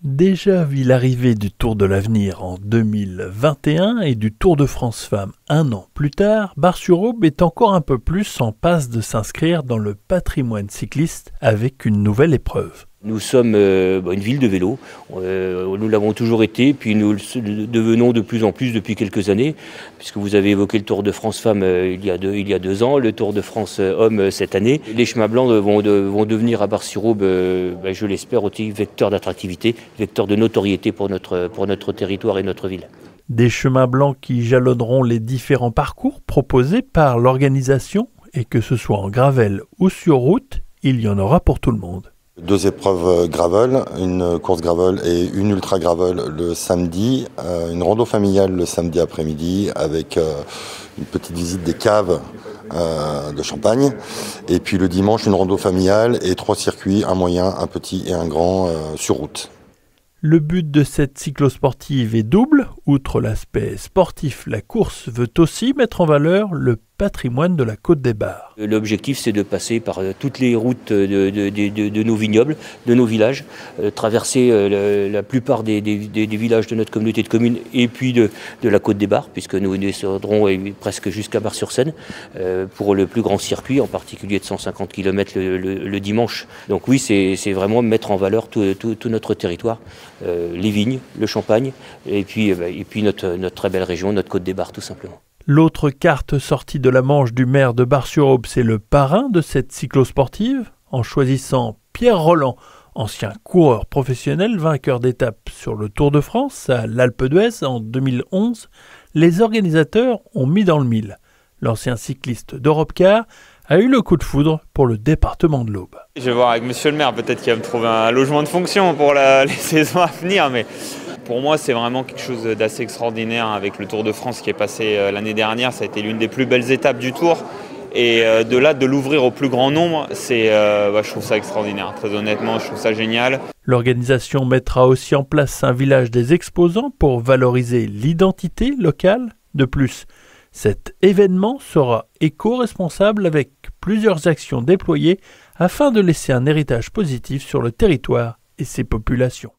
Déjà vu l'arrivée du Tour de l'Avenir en 2021 et du Tour de France Femmes un an plus tard, Bar-sur-Aube est encore un peu plus en passe de s'inscrire dans le patrimoine cycliste avec une nouvelle épreuve. Nous sommes une ville de vélo, nous l'avons toujours été, puis nous le devenons de plus en plus depuis quelques années, puisque vous avez évoqué le Tour de France Femmes il y a 2 ans, le Tour de France Hommes cette année. Les chemins blancs vont devenir à Bar-sur-Aube, je l'espère, aussi vecteur d'attractivité, vecteur de notoriété pour notre territoire et notre ville. Des chemins blancs qui jalonneront les différents parcours proposés par l'organisation, et que ce soit en gravel ou sur route, il y en aura pour tout le monde. 2 épreuves gravel, une course gravel et une ultra gravel le samedi, une rando familiale le samedi après-midi avec une petite visite des caves de Champagne, et puis le dimanche une rando familiale et 3 circuits, un moyen, un petit et un grand sur route. Le but de cette cyclosportive est double. Outre l'aspect sportif, la course veut aussi mettre en valeur le patrimoine de la Côte des Bars. L'objectif, c'est de passer par toutes les routes de nos vignobles, de nos villages, traverser la plupart des villages de notre communauté de communes et puis de la Côte des Bars, puisque nous descendrons presque jusqu'à Bar-sur-Seine pour le plus grand circuit, en particulier de 150 km le dimanche. Donc oui, c'est vraiment mettre en valeur tout notre territoire, les vignes, le champagne et puis notre très belle région, notre Côte des Bars tout simplement. L'autre carte sortie de la manche du maire de Bar-sur-Aube, c'est le parrain de cette cyclosportive. En choisissant Pierre Rolland, ancien coureur professionnel, vainqueur d'étape sur le Tour de France à l'Alpe d'Huez en 2011, les organisateurs ont mis dans le mille. L'ancien cycliste d'Europecar a eu le coup de foudre pour le département de l'Aube. Je vais voir avec monsieur le maire, peut-être qu'il va me trouver un logement de fonction pour les saisons à venir, mais pour moi c'est vraiment quelque chose d'assez extraordinaire avec le Tour de France qui est passé l'année dernière. Ça a été l'une des plus belles étapes du Tour, et de l'ouvrir au plus grand nombre, je trouve ça extraordinaire. Très honnêtement, je trouve ça génial. L'organisation mettra aussi en place un village des exposants pour valoriser l'identité locale. De plus, cet événement sera éco-responsable avec plusieurs actions déployées afin de laisser un héritage positif sur le territoire et ses populations.